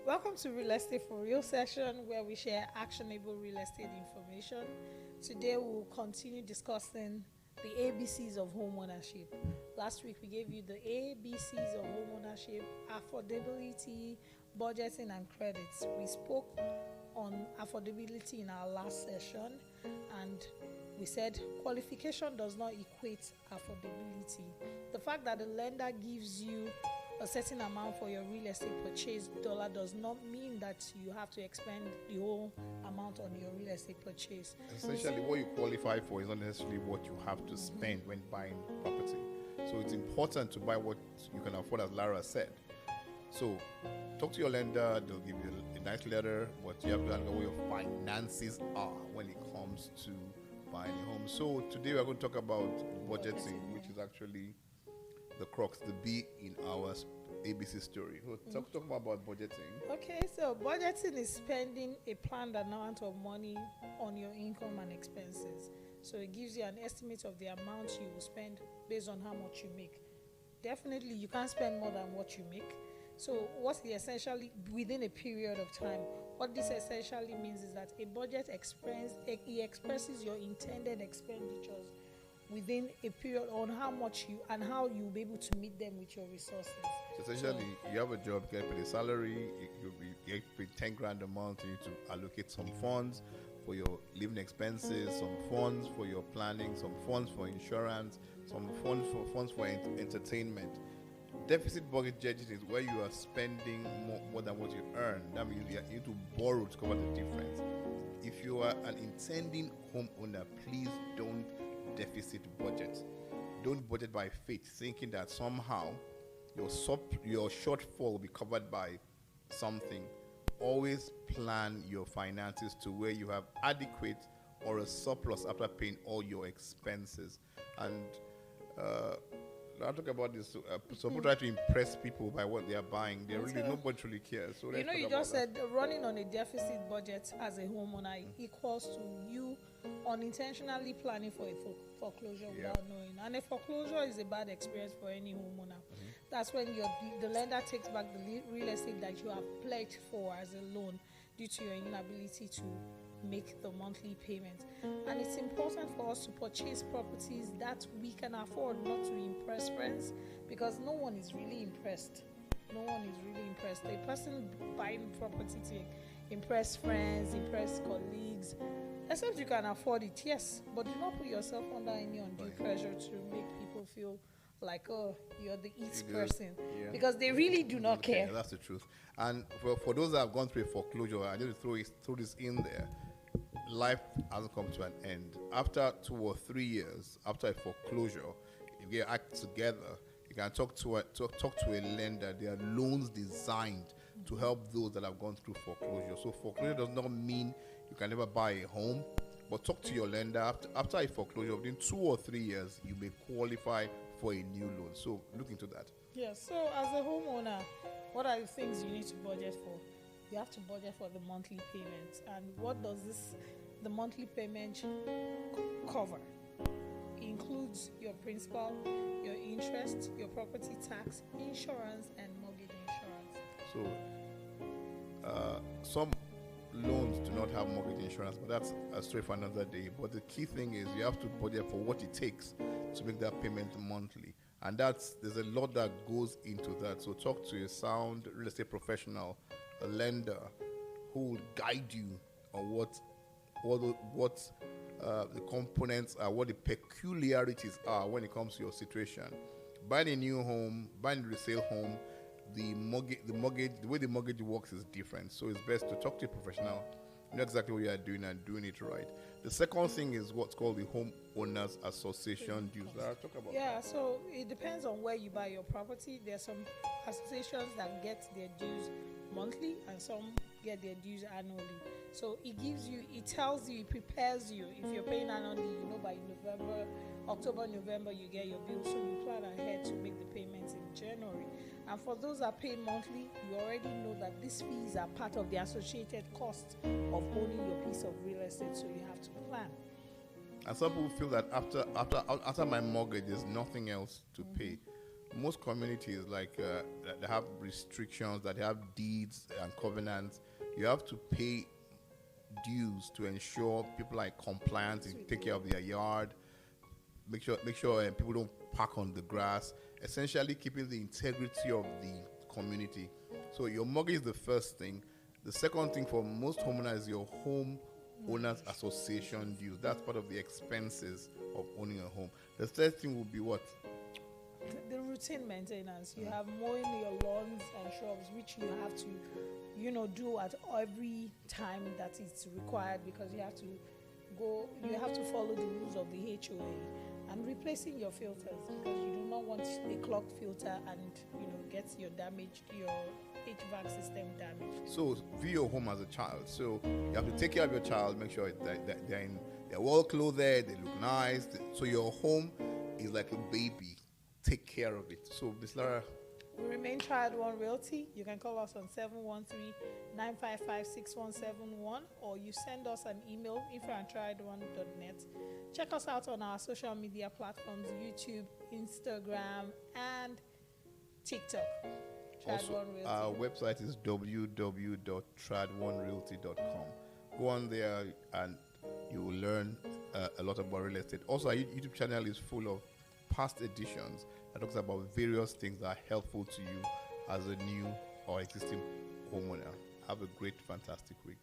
Welcome to Real Estate for Real session where we share actionable real estate information. Today we'll continue discussing the ABCs of homeownership. Last week we gave you the ABCs of homeownership: affordability, budgeting, and credits. We spoke on affordability in our last session, and we said qualification does not equate affordability. The fact that the lender gives you a certain amount for your real estate purchase dollar does not mean that you have to expend the whole amount on your real estate purchase. Essentially, what you qualify for is not necessarily what you have to spend when buying property. So it's important to buy what you can afford, as Lara said. So talk to your lender, they'll give you a nice letter, but you have to know where your finances are when it comes to buying a home. So today we're going to talk about budgeting, which is actually the crux, the B in our ABC story. So talk about budgeting. Okay, so budgeting is spending a planned amount of money on your income and expenses. So it gives you an estimate of the amount you will spend based on how much you make. Definitely, you can't spend more than what you make. So what's the essentially within a period of time? What this essentially means is that a budget expresses your intended expenditures within a period on how much you and how you'll be able to meet them with your resources. So essentially, you have a job, you get paid a salary, you get paid 10 grand a month, you need to allocate some funds for your living expenses, some funds for your planning, some funds for insurance, some funds for entertainment. Deficit budgeting is where you are spending more than what you earn. That means you need to borrow to cover the difference. If you are an intending homeowner, please don't deficit budget. Don't budget by faith, thinking that somehow your shortfall will be covered by something. Always plan your finances to where you have adequate or a surplus after paying all your expenses. And I'll talk about this. So people try to impress people by what they are buying. Nobody really cares. So you just said running on a deficit budget as a homeowner equals to you unintentionally planning for a foreclosure without knowing. And a foreclosure is a bad experience for any homeowner. That's when the lender takes back the real estate that you have pledged for as a loan due to your inability to make the monthly payment. And it's important for us to purchase properties that we can afford, not to impress friends, because no one is really impressed. A person buying property to impress friends, impress colleagues, except you can afford it, yes, but do not put yourself under any undue pressure to make people feel like, oh, you're the person, because they really do not care. That's the truth. And for those that have gone through a foreclosure, I need to throw this in there. Life hasn't come to an end. After 2 or 3 years after a foreclosure, you get act together. You can talk to a lender. There are loans designed to help those that have gone through foreclosure. So foreclosure does not mean you can never buy a home, but talk to your lender. After a foreclosure, within 2 or 3 years, you may qualify for a new loan. So look into that. Yes. So as a homeowner, what are the things you need to budget for? You have to budget for the monthly payments. And what does the monthly payment cover? It includes your principal, your interest, your property tax, insurance, and mortgage insurance. So some loans do not have mortgage insurance, but that's a story for another day. But the key thing is you have to budget for what it takes to make that payment monthly. And there's a lot that goes into that. So talk to a sound real estate professional, a lender, who will guide you on what the components are, what the peculiarities are when it comes to your situation. Buying a new home, buying a resale home, the way the mortgage works is different. So it's best to talk to a professional, know exactly what you are doing and doing it right. The second thing is what's called the homeowners association dues. Talk about that. So it depends on where you buy your property. There are some associations that get their dues monthly and some get their dues annually. So it tells you, it prepares you. If you're paying annually, by October, November, you get your bill. So you plan ahead to make the payments in January. And for those that pay monthly, you already know that these fees are part of the associated cost of owning your piece of real estate. So you have to plan. And some people feel that after my mortgage, there's nothing else to pay. most communities that have restrictions, that have deeds and covenants, you have to pay dues to ensure people are compliant, to take care of their yard, make sure people don't park on the grass, essentially keeping the integrity of the community. So your mortgage is the first thing. The second thing for most homeowners is your home owners association dues. That's part of the expenses of owning a home. The third thing will be what? The routine maintenance. You have mowing your lawns and shrubs, which you have to, do at every time that it's required, because you have to follow the rules of the HOA, and replacing your filters, because you do not want a clogged filter and get your HVAC system damaged. So view your home as a child. So you have to take care of your child, make sure that they're well clothed, they look nice. So your home is like a baby. Take care of it. So, Ms. Lara, we remain Triad One Realty. You can call us on 713-955-6171, or you send us an email info@triadone.net. Check us out on our social media platforms: YouTube, Instagram, and TikTok. Also, our website is www.triadonerealty.com. Go on there and you will learn a lot about real estate. Also, our YouTube channel is full of past editions that talks about various things that are helpful to you as a new or existing homeowner. Have a great, fantastic week.